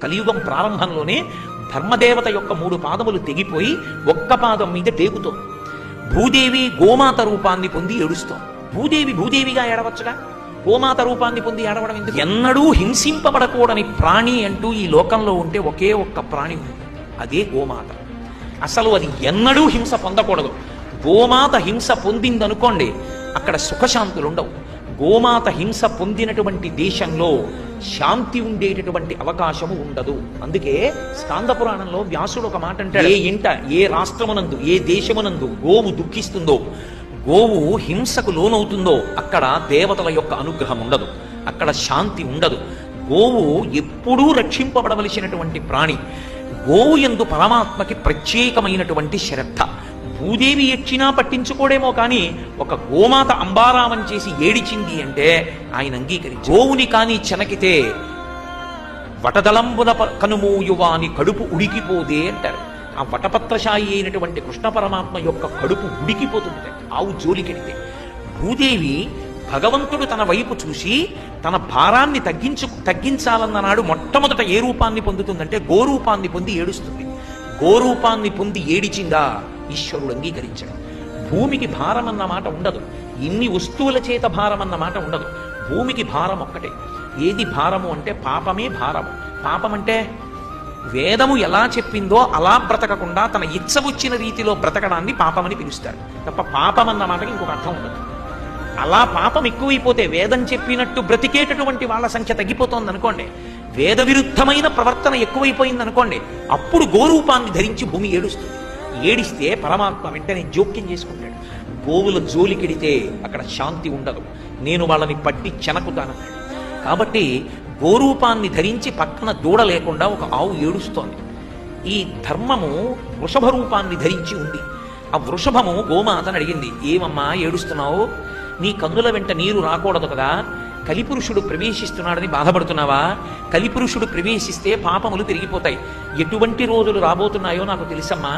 కలియుగం ప్రారంభంలోనే ధర్మదేవత యొక్క 3 పాదములు తెగిపోయి ఒక్క పాదం మీద టేకుతోంది. భూదేవి గోమాత రూపాన్ని పొంది ఏడుస్తోంది. భూదేవి భూదేవిగా ఏడవచ్చుగా, గోమాత రూపాన్ని పొంది ఏడవడం ఎందుకు? ఎన్నడూ హింసింపబడకూడని ప్రాణి అంటూ ఈ లోకంలో ఉంటే ఒకే ఒక్క ప్రాణి ఉంది, అదే గోమాత. అసలు అది ఎన్నడూ హింస పొందకూడదు. గోమాత హింస పొందిందనుకోండి, అక్కడ సుఖశాంతులు ఉండవు. గోమాత హింస పొందినటువంటి దేశంలో శాంతి ఉండేటటువంటి అవకాశము ఉండదు. అందుకే స్కాంద పురాణంలో వ్యాసుడు ఒక మాట అంటాడు, ఏ ఇంట ఏ రాష్ట్రమునందు ఏ దేశమునందు గోవు దుఃఖిస్తుందో, గోవు హింసకు లోనవుతుందో అక్కడ దేవతల యొక్క అనుగ్రహం ఉండదు, అక్కడ శాంతి ఉండదు. గోవు ఎప్పుడూ రక్షింపబడవలసినటువంటి ప్రాణి. గోవు యందు పరమాత్మకి ప్రత్యేకమైనటువంటి శ్రద్ధ. భూదేవి ఎచ్చినా పట్టించుకోడేమో కానీ ఒక గోమాత అంబారామం చేసి ఏడిచింది అంటే ఆయన అంగీకరించి. గోవుని కానీ చెనకితే వటదలంబున కనుమూయువాని కడుపు ఉడికిపోదే అంటారు. ఆ వటపత్రశాయి అయినటువంటి కృష్ణ పరమాత్మ యొక్క కడుపు ఉడికిపోతుంది ఆవు జోలికెడితే. భూదేవి భగవంతుడు తన వైపు చూసి తన భారాన్ని తగ్గించాలన్ననాడు మొట్టమొదట ఏ రూపాన్ని పొందుతుందంటే గోరూపాన్ని పొంది ఏడుస్తుంది. గోరూపాన్ని పొంది ఏడిచిందా ఈశ్వరుడు అంగీకరించాడు. భూమికి భారం అన్న మాట ఉండదు, ఇన్ని వస్తువుల చేత భారం అన్న మాట ఉండదు. భూమికి భారం ఒక్కటే. ఏది భారము అంటే పాపమే భారము. పాపం అంటే వేదము ఎలా చెప్పిందో అలా బ్రతకకుండా తన ఇచ్చ వచ్చిన రీతిలో బ్రతకడాన్ని పాపమని పిలుస్తారు తప్ప పాపం అన్న మాటకి ఇంకొక అర్థం ఉండదు. అలా పాపం ఎక్కువైపోతే వేదం చెప్పినట్టు బ్రతికేటటువంటి వాళ్ళ సంఖ్య తగ్గిపోతోంది అనుకోండి, వేద విరుద్ధమైన ప్రవర్తన ఎక్కువైపోయింది అనుకోండి, అప్పుడు గోరూపాన్ని ధరించి భూమి ఏడుస్తుంది. ఏడిస్తే పరమాత్మ వెంటనే జోక్యం చేసుకుంటాడు. గోవుల జోలికెడితే అక్కడ శాంతి ఉండదు, నేను వాళ్ళని పట్టి చెనకుతానన్నాడు. కాబట్టి గోరూపాన్ని ధరించి పక్కన దూడ లేకుండా ఒక ఆవు ఏడుస్తోంది. ఈ ధర్మము వృషభ రూపాన్ని ధరించి ఉంది. ఆ వృషభము గోమాతను అడిగింది, ఏమమ్మా ఏడుస్తున్నావు? నీ కన్నుల వెంట నీరు రాకూడదు కదా, కలిపురుషుడు ప్రవేశిస్తున్నాడని బాధపడుతున్నావా? కలిపురుషుడు ప్రవేశిస్తే పాపములు పెరిగిపోతాయి. ఎటువంటి రోజులు రాబోతున్నాయో నాకు తెలుసమ్మా.